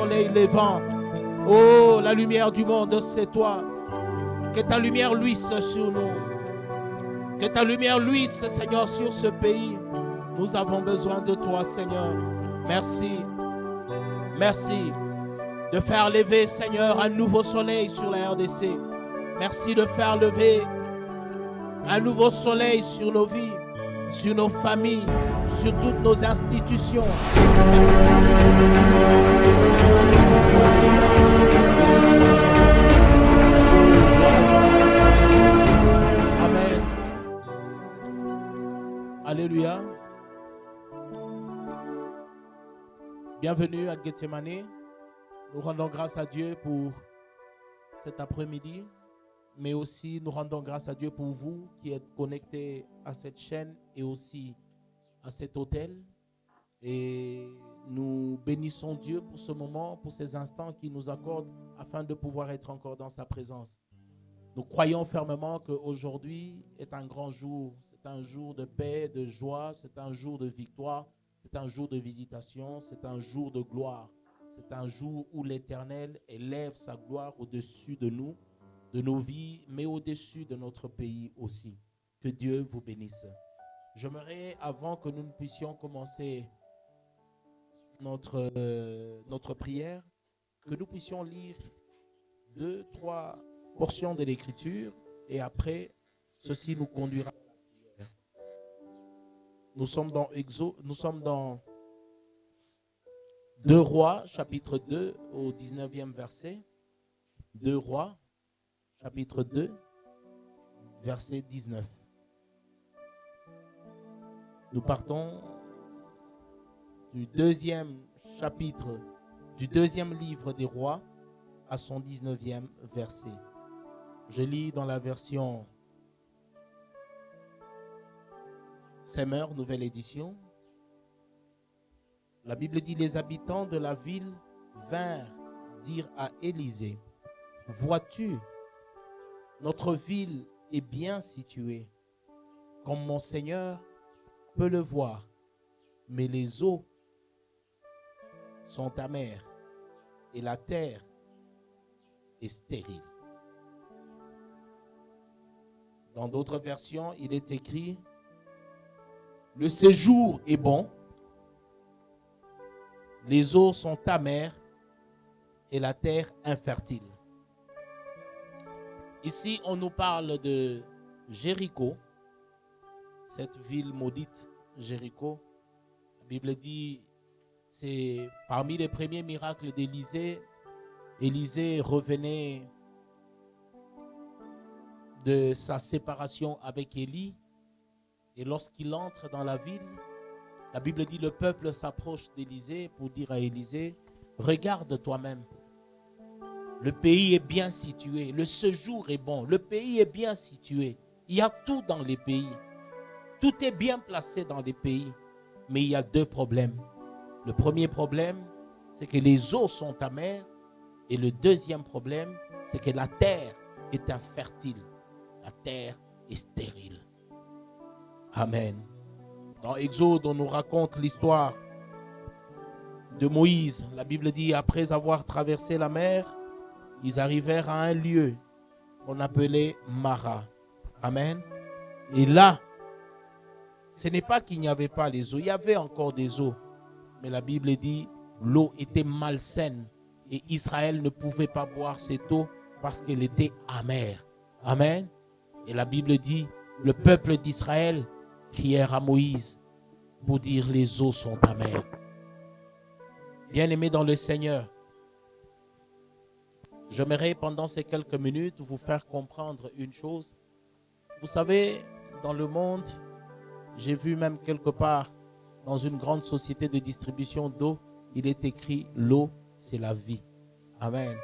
soleil levant. Oh, la lumière du monde, c'est toi. Que ta lumière luise sur nous. Que ta lumière luise, Seigneur, sur ce pays. Nous avons besoin de toi, Seigneur. Merci. Merci de faire lever, Seigneur, un nouveau soleil sur la RDC. Merci de faire lever un nouveau soleil sur nos vies, sur nos familles, sur toutes nos institutions. Amen. Alléluia. Bienvenue à Gethsemane. Nous rendons grâce à Dieu pour cet après-midi, mais aussi nous rendons grâce à Dieu pour vous qui êtes connectés à cette chaîne et aussi à cet hôtel. Et nous bénissons Dieu pour ce moment, pour ces instants qu'il nous accorde afin de pouvoir être encore dans sa présence. Nous croyons fermement qu'aujourd'hui est un grand jour. C'est un jour de paix, de joie, c'est un jour de victoire, c'est un jour de visitation, c'est un jour de gloire. C'est un jour où l'Éternel élève sa gloire au-dessus de nous, de nos vies, mais au-dessus de notre pays aussi. Que Dieu vous bénisse. J'aimerais, avant que nous ne puissions commencer notre prière, que nous puissions lire 2-3 portions de l'Écriture et après, ceci nous conduira à la prière. Nous sommes dans 2 Rois, chapitre 2, au 19e verset. 2 Rois, chapitre 2, verset 19. Nous partons du 2e chapitre, du 2e livre des Rois, à son 19e verset. Je lis dans la version Semeur, nouvelle édition. La Bible dit: les habitants de la ville vinrent dire à Élisée: vois-tu, notre ville est bien située, comme mon Seigneur peut le voir, mais les eaux sont amères et la terre est stérile. Dans d'autres versions, il est écrit: le séjour est bon, les eaux sont amères et la terre infertile. Ici, on nous parle de Jéricho, cette ville maudite, Jéricho. La Bible dit, c'est parmi les premiers miracles d'Élisée. Élisée revenait de sa séparation avec Élie. Et lorsqu'il entre dans la ville, la Bible dit, le peuple s'approche d'Élisée pour dire à Élisée: regarde toi-même. Le pays est bien situé, le séjour est bon, le pays est bien situé. Il y a tout dans les pays. Tout est bien placé dans les pays. Mais il y a 2 problèmes. Le premier problème, c'est que les eaux sont amères. Et le deuxième problème, c'est que la terre est infertile. La terre est stérile. Amen. Dans Exode, on nous raconte l'histoire de Moïse. La Bible dit, après avoir traversé la mer, ils arrivèrent à un lieu qu'on appelait Mara. Amen. Et là, ce n'est pas qu'il n'y avait pas les eaux. Il y avait encore des eaux. Mais la Bible dit, l'eau était malsaine. Et Israël ne pouvait pas boire cette eau parce qu'elle était amère. Amen. Et la Bible dit, le peuple d'Israël crièrent à Moïse pour dire: les eaux sont amères. Bien-aimés dans le Seigneur, j'aimerais pendant ces quelques minutes vous faire comprendre une chose. Vous savez, dans le monde, j'ai vu même quelque part dans une grande société de distribution d'eau, il est écrit: l'eau, c'est la vie. Amen.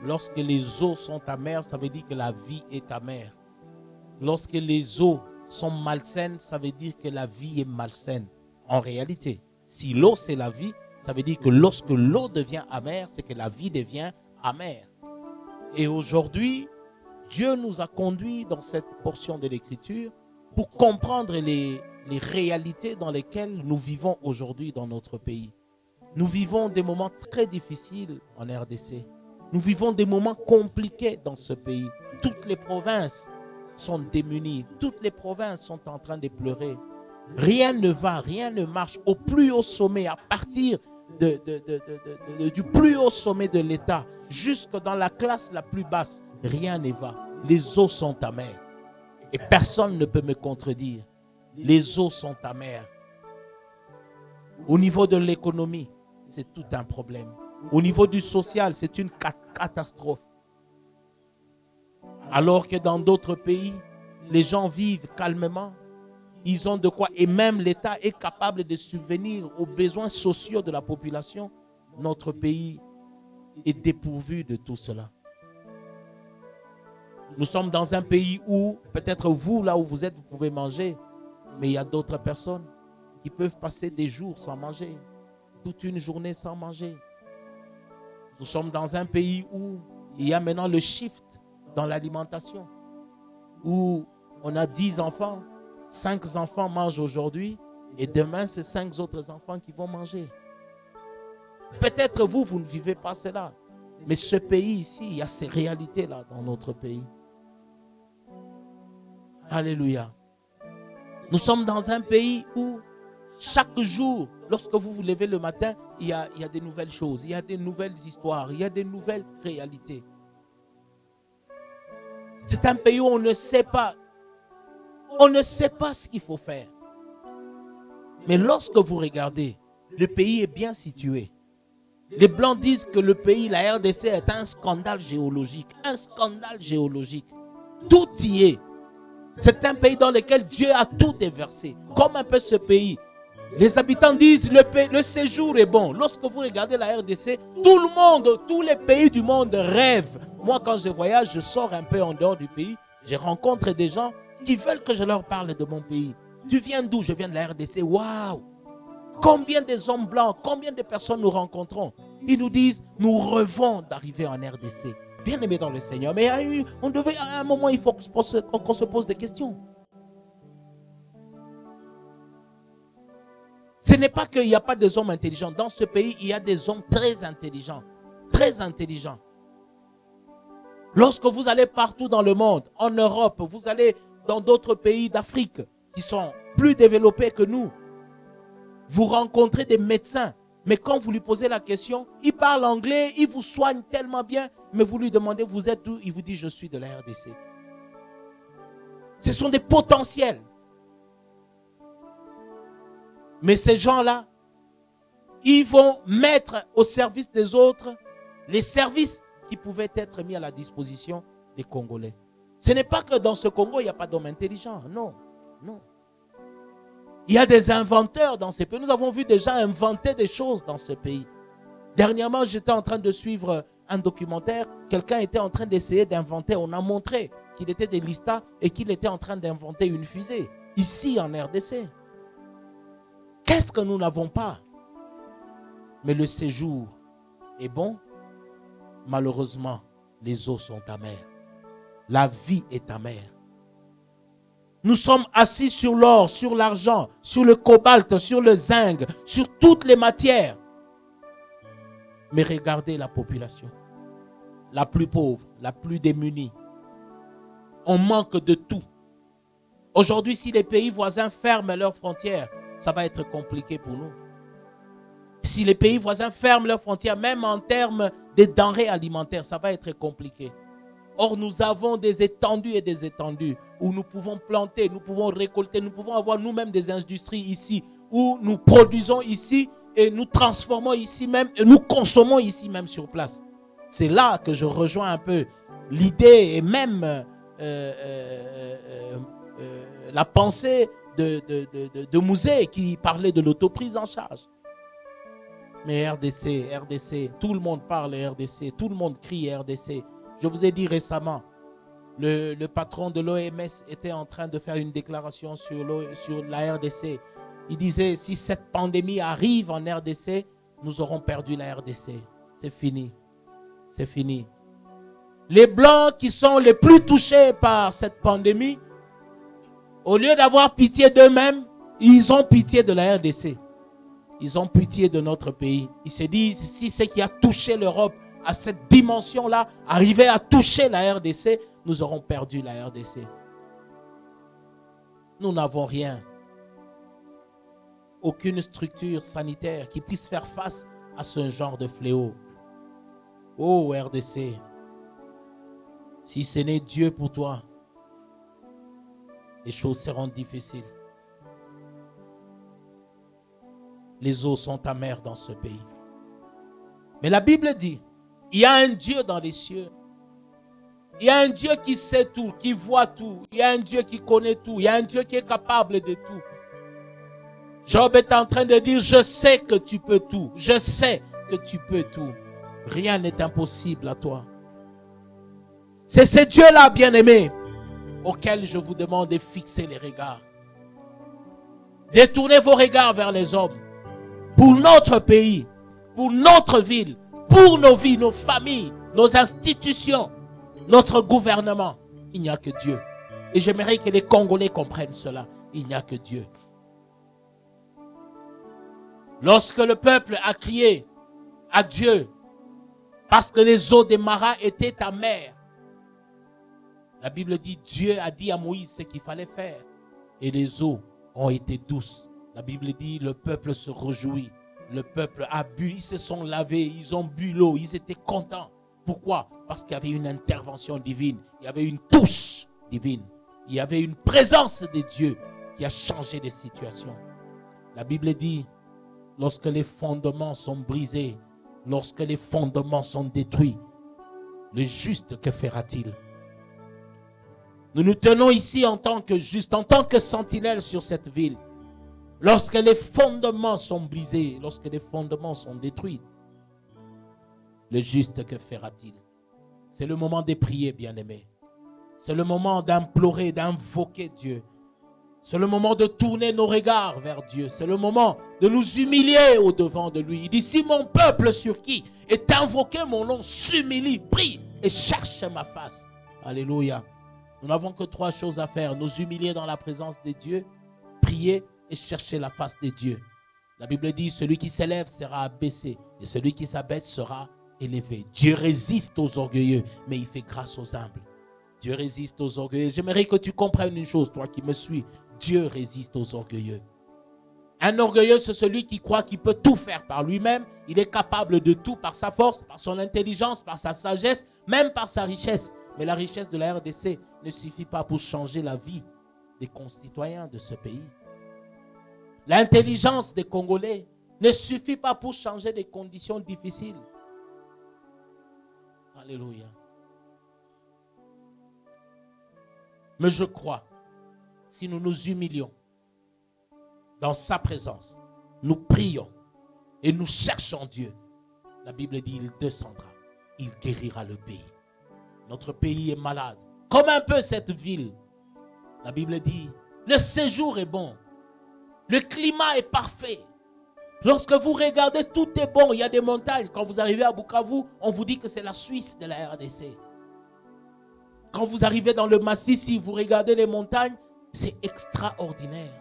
Lorsque les eaux sont amères, ça veut dire que la vie est amère. Lorsque les eaux sont malsaines, ça veut dire que la vie est malsaine. En réalité, si l'eau c'est la vie, ça veut dire que lorsque l'eau devient amère, c'est que la vie devient amère. Et aujourd'hui, Dieu nous a conduits dans cette portion de l'Écriture pour comprendre les réalités dans lesquelles nous vivons aujourd'hui dans notre pays. Nous vivons des moments très difficiles en RDC. Nous vivons des moments compliqués dans ce pays. Toutes les provinces sont démunies. Toutes les provinces sont en train de pleurer. Rien ne va, rien ne marche. Au plus haut sommet, à partir du plus haut sommet de l'État, jusque dans la classe la plus basse, rien ne va. Les eaux sont amères. Et personne ne peut me contredire. Les eaux sont amères. Au niveau de l'économie, c'est tout un problème. Au niveau du social, c'est une catastrophe. Alors que dans d'autres pays, les gens vivent calmement. Ils ont de quoi. Et même l'État est capable de subvenir aux besoins sociaux de la population. Notre pays est dépourvu de tout cela. Nous sommes dans un pays où, peut-être vous, là où vous êtes, vous pouvez manger. Mais il y a d'autres personnes qui peuvent passer des jours sans manger. Toute une journée sans manger. Nous sommes dans un pays où il y a maintenant le shift dans l'alimentation. Où on a 10 enfants, 5 enfants mangent aujourd'hui et demain c'est 5 autres enfants qui vont manger. Peut-être vous ne vivez pas cela. Mais ce pays ici, il y a ces réalités-là dans notre pays. Alléluia. Nous sommes dans un pays où chaque jour, lorsque vous vous levez le matin, il y a des nouvelles choses, il y a des nouvelles histoires, il y a des nouvelles réalités. C'est un pays où on ne sait pas ce qu'il faut faire. Mais lorsque vous regardez, le pays est bien situé. Les Blancs disent que le pays, la RDC, est un scandale géologique. Un scandale géologique. Tout y est. C'est un pays dans lequel Dieu a tout déversé. Comme un peu ce pays. Les habitants disent le séjour est bon. Lorsque vous regardez la RDC, tout le monde, tous les pays du monde rêvent. Moi, quand je voyage, je sors un peu en dehors du pays. Je rencontre des gens qui veulent que je leur parle de mon pays. Tu viens d'où? Je viens de la RDC. Waouh! Combien des hommes blancs, combien de personnes nous rencontrons? Ils nous disent, nous rêvons d'arriver en RDC. Bien aimé dans le Seigneur. Mais à un moment, il faut qu'on se pose des questions. Ce n'est pas qu'il n'y a pas des hommes intelligents. Dans ce pays, il y a des hommes très intelligents. Très intelligents. Lorsque vous allez partout dans le monde, en Europe, vous allez dans d'autres pays d'Afrique qui sont plus développés que nous, vous rencontrez des médecins. Mais quand vous lui posez la question, il parle anglais, il vous soigne tellement bien, mais vous lui demandez, vous êtes où? Il vous dit, je suis de la RDC. Ce sont des potentiels. Mais ces gens-là, ils vont mettre au service des autres les services qui pouvaient être mis à la disposition des Congolais. Ce n'est pas que dans ce Congo, il n'y a pas d'hommes intelligents. Non, non. Il y a des inventeurs dans ces pays. Nous avons vu des gens inventer des choses dans ce pays. Dernièrement, j'étais en train de suivre un documentaire. Quelqu'un était en train d'essayer d'inventer. On a montré qu'il était des listas et qu'il était en train d'inventer une fusée. Ici, en RDC. Qu'est-ce que nous n'avons pas? Mais le séjour est bon. Malheureusement, les eaux sont amères. La vie est amère. Nous sommes assis sur l'or, sur l'argent, sur le cobalt, sur le zinc, sur toutes les matières. Mais regardez la population. La plus pauvre, la plus démunie. On manque de tout. Aujourd'hui, si les pays voisins ferment leurs frontières, ça va être compliqué pour nous. Si les pays voisins ferment leurs frontières, même en termes de denrées alimentaires, ça va être compliqué. Or, nous avons des étendues et des étendues où nous pouvons planter, nous pouvons récolter, nous pouvons avoir nous-mêmes des industries ici, où nous produisons ici et nous transformons ici même et nous consommons ici même sur place. C'est là que je rejoins un peu l'idée et même la pensée de Mouzé qui parlait de l'autoprise en charge. Mais RDC, tout le monde parle RDC, tout le monde crie RDC. Je vous ai dit récemment, le patron de l'OMS était en train de faire une déclaration sur la RDC. Il disait, si cette pandémie arrive en RDC, nous aurons perdu la RDC. C'est fini. C'est fini. Les Blancs qui sont les plus touchés par cette pandémie, au lieu d'avoir pitié d'eux-mêmes, ils ont pitié de la RDC. Ils ont pitié de notre pays. Ils se disent, si ce qui a touché l'Europe à cette dimension-là, arrivait à toucher la RDC, nous aurons perdu la RDC. Nous n'avons rien. Aucune structure sanitaire qui puisse faire face à ce genre de fléau. Oh RDC, si ce n'est Dieu pour toi, les choses seront difficiles. Les eaux sont amères dans ce pays. Mais la Bible dit, il y a un Dieu dans les cieux. Il y a un Dieu qui sait tout, qui voit tout. Il y a un Dieu qui connaît tout. Il y a un Dieu qui est capable de tout. Job est en train de dire, je sais que tu peux tout. Je sais que tu peux tout. Rien n'est impossible à toi. C'est ce Dieu-là, bien-aimé, auquel je vous demande de fixer les regards. Détournez vos regards vers les hommes. Pour notre pays, pour notre ville, pour nos vies, nos familles, nos institutions, notre gouvernement. Il n'y a que Dieu. Et j'aimerais que les Congolais comprennent cela. Il n'y a que Dieu. Lorsque le peuple a crié à Dieu, parce que les eaux des Maras étaient amères, la Bible dit, Dieu a dit à Moïse ce qu'il fallait faire. Et les eaux ont été douces. La Bible dit, le peuple se réjouit. Le peuple a bu, ils se sont lavés, ils ont bu l'eau, ils étaient contents. Pourquoi? Parce qu'il y avait une intervention divine. Il y avait une touche divine. Il y avait une présence de Dieu qui a changé les situations. La Bible dit, lorsque les fondements sont brisés, lorsque les fondements sont détruits, le juste, que fera-t-il? Nous nous tenons ici en tant que justes, en tant que sentinelles sur cette ville. Lorsque les fondements sont brisés, lorsque les fondements sont détruits, le juste, que fera-t-il? C'est le moment de prier, bien-aimés. C'est le moment d'implorer, d'invoquer Dieu. C'est le moment de tourner nos regards vers Dieu. C'est le moment de nous humilier au-devant de lui. Il dit, si mon peuple sur qui est invoqué mon nom s'humilie, prie et cherche ma face. Alléluia. Nous n'avons que 3 choses à faire. Nous humilier dans la présence de Dieu, prier et chercher la face de Dieu. La Bible dit, celui qui s'élève sera abaissé et celui qui s'abaisse sera élevé. Dieu résiste aux orgueilleux, mais il fait grâce aux humbles. Dieu résiste aux orgueilleux. J'aimerais que tu comprennes une chose, toi qui me suis. Dieu résiste aux orgueilleux. Un orgueilleux, c'est celui qui croit qu'il peut tout faire par lui-même. Il est capable de tout par sa force, par son intelligence, par sa sagesse, même par sa richesse. Mais la richesse de la RDC ne suffit pas pour changer la vie des concitoyens de ce pays. L'intelligence des Congolais ne suffit pas pour changer des conditions difficiles. Alléluia. Mais je crois, si nous nous humilions dans sa présence, nous prions et nous cherchons Dieu, la Bible dit, il descendra, il guérira le pays. Notre pays est malade, comme un peu cette ville. La Bible dit, le séjour est bon, le climat est parfait. Lorsque vous regardez, tout est bon, il y a des montagnes. Quand vous arrivez à Bukavu, on vous dit que c'est la Suisse de la RDC. Quand vous arrivez dans le massif, si vous regardez les montagnes, c'est extraordinaire.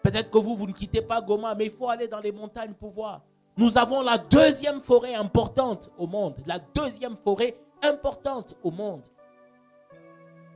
Peut-être que vous ne quittez pas Goma, mais il faut aller dans les montagnes pour voir. Nous avons la 2e forêt importante au monde. La 2e forêt importante au monde.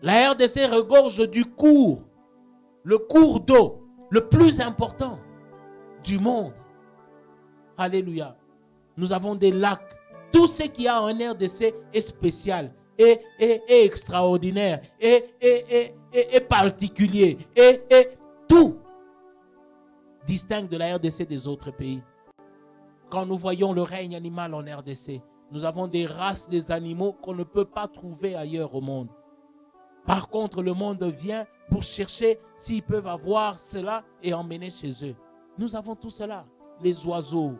La RDC regorge du cours, le cours d'eau le plus important du monde. Alléluia. Nous avons des lacs. Tout ce qu'il y a en RDC est spécial, est extraordinaire, est particulier, et tout distingue de la RDC des autres pays. Quand nous voyons le règne animal en RDC, nous avons des races des animaux qu'on ne peut pas trouver ailleurs au monde. Par contre, le monde vient pour chercher s'ils peuvent avoir cela et emmener chez eux. Nous avons tout cela. Les oiseaux,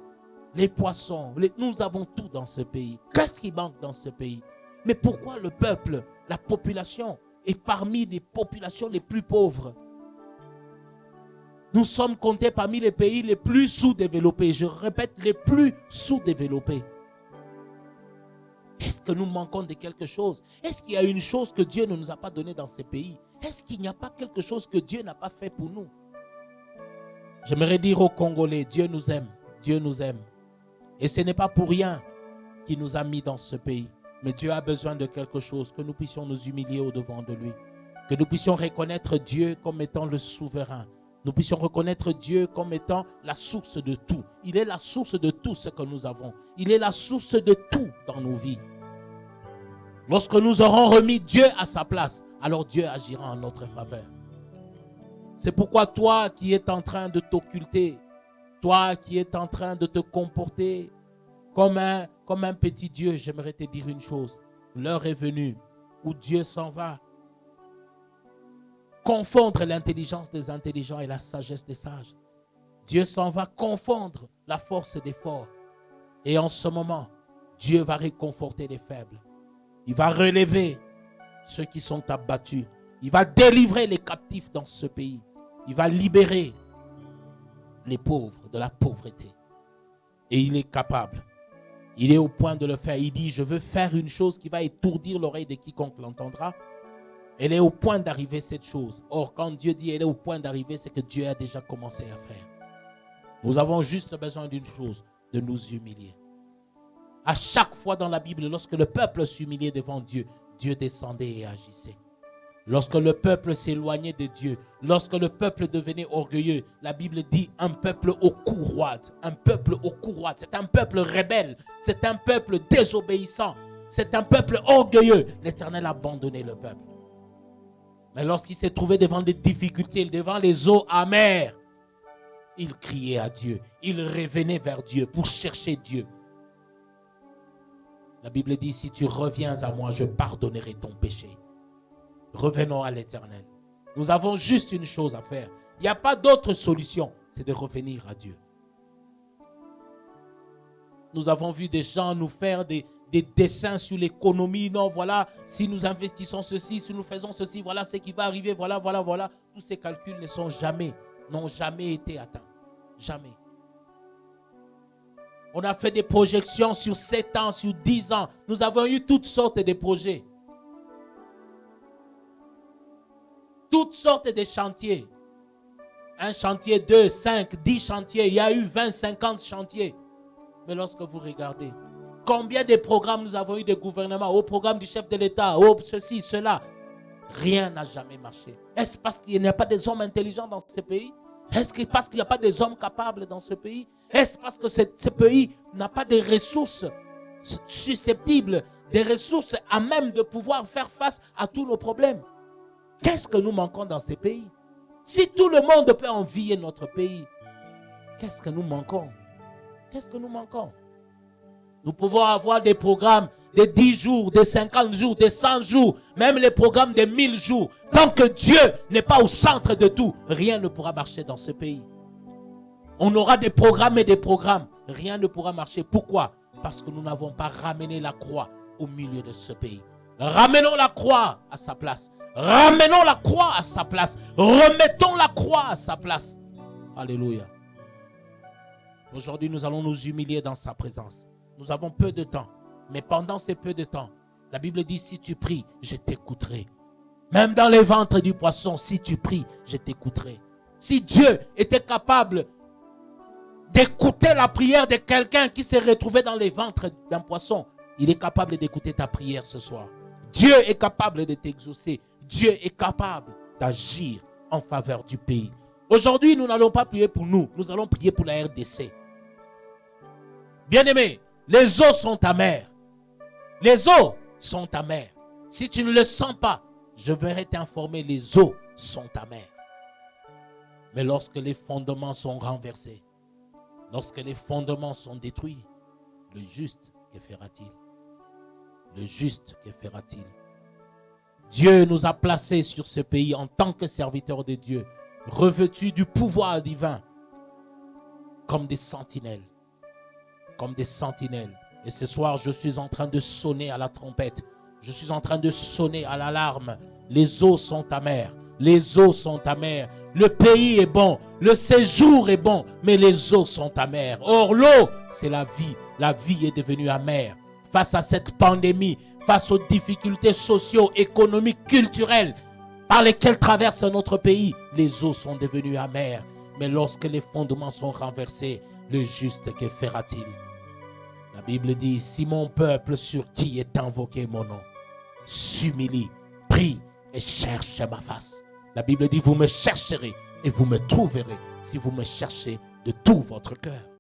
les poissons, nous avons tout dans ce pays. Qu'est-ce qui manque dans ce pays? Mais pourquoi le peuple, la population, est parmi les populations les plus pauvres? Nous sommes comptés parmi les pays les plus sous-développés. Je répète, les plus sous-développés. Est-ce que nous manquons de quelque chose? Est-ce qu'il y a une chose que Dieu ne nous a pas donnée dans ces pays? Est-ce qu'il n'y a pas quelque chose que Dieu n'a pas fait pour nous? J'aimerais dire aux Congolais, Dieu nous aime. Dieu nous aime. Et ce n'est pas pour rien qu'il nous a mis dans ce pays. Mais Dieu a besoin de quelque chose, que nous puissions nous humilier au-devant de lui. Que nous puissions reconnaître Dieu comme étant le souverain. Nous puissions reconnaître Dieu comme étant la source de tout. Il est la source de tout ce que nous avons. Il est la source de tout dans nos vies. Lorsque nous aurons remis Dieu à sa place, alors Dieu agira en notre faveur. C'est pourquoi toi qui es en train de t'occulter, toi qui es en train de te comporter comme un petit Dieu, j'aimerais te dire une chose. L'heure est venue où Dieu s'en va confondre l'intelligence des intelligents et la sagesse des sages. Dieu s'en va confondre la force des forts. Et en ce moment, Dieu va réconforter les faibles. Il va relever ceux qui sont abattus. Il va délivrer les captifs dans ce pays. Il va libérer les pauvres de la pauvreté. Et il est capable. Il est au point de le faire. Il dit, je veux faire une chose qui va étourdir l'oreille de quiconque l'entendra. Elle est au point d'arriver cette chose. Or, quand Dieu dit elle est au point d'arriver, c'est que Dieu a déjà commencé à faire. Nous avons juste besoin d'une chose, de nous humilier. À chaque fois dans la Bible, lorsque le peuple s'humiliait devant Dieu, Dieu descendait et agissait. Lorsque le peuple s'éloignait de Dieu, lorsque le peuple devenait orgueilleux, la Bible dit un peuple au cou roide. Un peuple au cou roide. C'est un peuple rebelle. C'est un peuple désobéissant. C'est un peuple orgueilleux. L'Éternel a abandonné le peuple. Mais lorsqu'il s'est trouvé devant des difficultés, devant les eaux amères, il criait à Dieu. Il revenait vers Dieu pour chercher Dieu. La Bible dit, si tu reviens à moi, je pardonnerai ton péché. Revenons à l'Éternel. Nous avons juste une chose à faire. Il n'y a pas d'autre solution, c'est de revenir à Dieu. Nous avons vu des gens nous faire des dessins sur l'économie. Non, voilà, si nous investissons ceci, si nous faisons ceci, voilà ce qui va arriver, voilà. Tous ces calculs n'ont jamais été atteints. Jamais. On a fait des projections sur 7 ans, sur 10 ans. Nous avons eu toutes sortes de projets. Toutes sortes de chantiers. Un chantier, 2, 5, 10 chantiers. Il y a eu 20, 50 chantiers. Mais lorsque vous regardez, combien de programmes nous avons eu de gouvernement, au programme du chef de l'État, ceci, cela, rien n'a jamais marché. Est-ce parce qu'il n'y a pas des hommes intelligents dans ce pays? Est-ce parce qu'il n'y a pas des hommes capables dans ce pays? Est-ce parce que ce pays n'a pas de ressources susceptibles, des ressources à même de pouvoir faire face à tous nos problèmes? Qu'est-ce que nous manquons dans ce pays? Si tout le monde peut envier notre pays, qu'est-ce que nous manquons? Qu'est-ce que nous manquons? Nous pouvons avoir des programmes de 10 jours, de 50 jours, de 100 jours, même les programmes de 1000 jours. Tant que Dieu n'est pas au centre de tout, rien ne pourra marcher dans ce pays. On aura des programmes et des programmes. Rien ne pourra marcher. Pourquoi? Parce que nous n'avons pas ramené la croix au milieu de ce pays. Ramenons la croix à sa place. Ramenons la croix à sa place. Remettons la croix à sa place. Alléluia. Aujourd'hui, nous allons nous humilier dans sa présence. Nous avons peu de temps. Mais pendant ces peu de temps, la Bible dit, si tu pries, je t'écouterai. Même dans les ventres du poisson, si tu pries, je t'écouterai. Si Dieu était capable d'écouter la prière de quelqu'un qui s'est retrouvé dans les ventres d'un poisson, il est capable d'écouter ta prière ce soir. Dieu est capable de t'exaucer. Dieu est capable d'agir en faveur du pays. Aujourd'hui, nous n'allons pas prier pour nous. Nous allons prier pour la RDC. Bien-aimés, les eaux sont amères. Les eaux sont amères. Si tu ne le sens pas, je vais t'informer, les eaux sont amères. Mais lorsque les fondements sont renversés, lorsque les fondements sont détruits, le juste, que fera-t-il? Le juste, que fera-t-il? Dieu nous a placés sur ce pays en tant que serviteurs de Dieu, revêtus du pouvoir divin, comme des sentinelles. Comme des sentinelles. Et ce soir, je suis en train de sonner à la trompette. Je suis en train de sonner à l'alarme. Les eaux sont amères. Les eaux sont amères. Le pays est bon. Le séjour est bon. Mais les eaux sont amères. Or, l'eau, c'est la vie. La vie est devenue amère. Face à cette pandémie, face aux difficultés socio-économiques, culturelles par lesquelles traverse notre pays, les eaux sont devenues amères. Mais lorsque les fondements sont renversés, Le juste, que fera-t-il? La Bible dit, si mon peuple sur qui est invoqué mon nom s'humilie, prie et cherche ma face. La Bible dit, vous me chercherez et vous me trouverez si vous me cherchez de tout votre cœur.